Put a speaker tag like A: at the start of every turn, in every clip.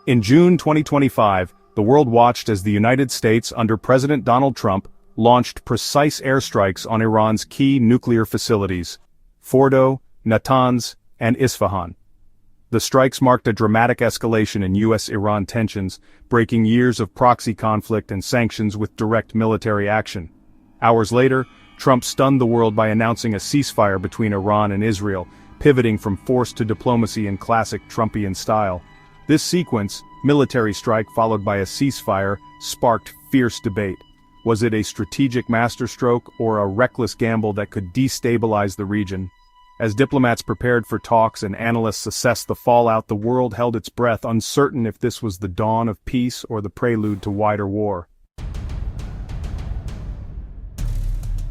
A: In June 2025, the world watched as the United States under President Donald Trump launched precise airstrikes on Iran's key nuclear facilities, Fordo, Natanz, and Isfahan. The strikes marked a dramatic escalation in U.S.-Iran tensions, breaking years of proxy conflict and sanctions with direct military action. Hours later, Trump stunned the world by announcing a ceasefire between Iran and Israel, pivoting from force to diplomacy in classic Trumpian style. This sequence, military strike followed by a ceasefire, sparked fierce debate. Was it a strategic masterstroke or a reckless gamble that could destabilize the region? As diplomats prepared for talks and analysts assessed the fallout, the world held its breath, uncertain if this was the dawn of peace or the prelude to wider war.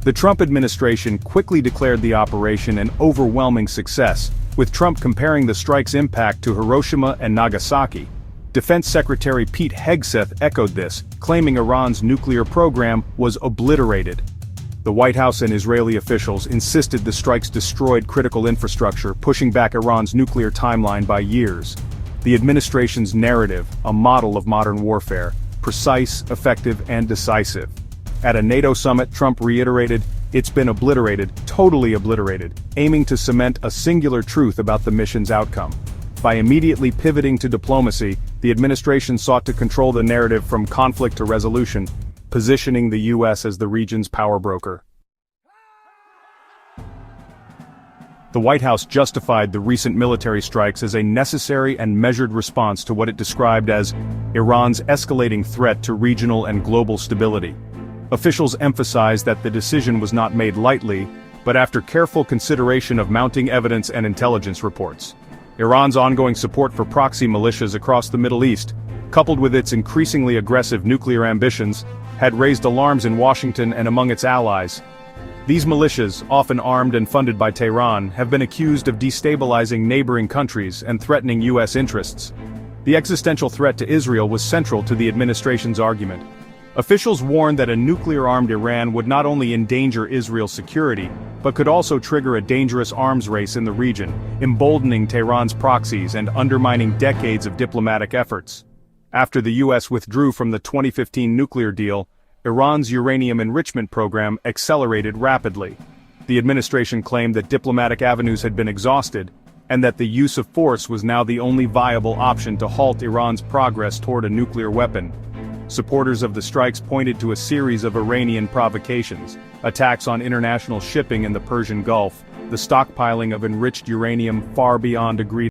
A: The Trump administration quickly declared the operation an overwhelming success, with Trump comparing the strike's impact to Hiroshima and Nagasaki. Defense Secretary Pete Hegseth echoed this, claiming Iran's nuclear program was obliterated. The White House and Israeli officials insisted the strikes destroyed critical infrastructure, pushing back Iran's nuclear timeline by years. The administration's narrative, a model of modern warfare, precise, effective, and decisive. At a NATO summit, Trump reiterated, "It's been obliterated, totally obliterated," aiming to cement a singular truth about the mission's outcome. By immediately pivoting to diplomacy, the administration sought to control the narrative from conflict to resolution, positioning the U.S. as the region's power broker. The White House justified the recent military strikes as a necessary and measured response to what it described as Iran's escalating threat to regional and global stability. Officials emphasized that the decision was not made lightly, but after careful consideration of mounting evidence and intelligence reports. Iran's ongoing support for proxy militias across the Middle East, coupled with its increasingly aggressive nuclear ambitions, had raised alarms in Washington and among its allies. These militias, often armed and funded by Tehran, have been accused of destabilizing neighboring countries and threatening U.S. interests. The existential threat to Israel was central to the administration's argument. Officials warned that a nuclear-armed Iran would not only endanger Israel's security, but could also trigger a dangerous arms race in the region, emboldening Tehran's proxies and undermining decades of diplomatic efforts. After the U.S. withdrew from the 2015 nuclear deal, Iran's uranium enrichment program accelerated rapidly. The administration claimed that diplomatic avenues had been exhausted, and that the use of force was now the only viable option to halt Iran's progress toward a nuclear weapon. Supporters of the strikes pointed to a series of Iranian provocations, attacks on international shipping in the Persian Gulf, the stockpiling of enriched uranium far beyond agreed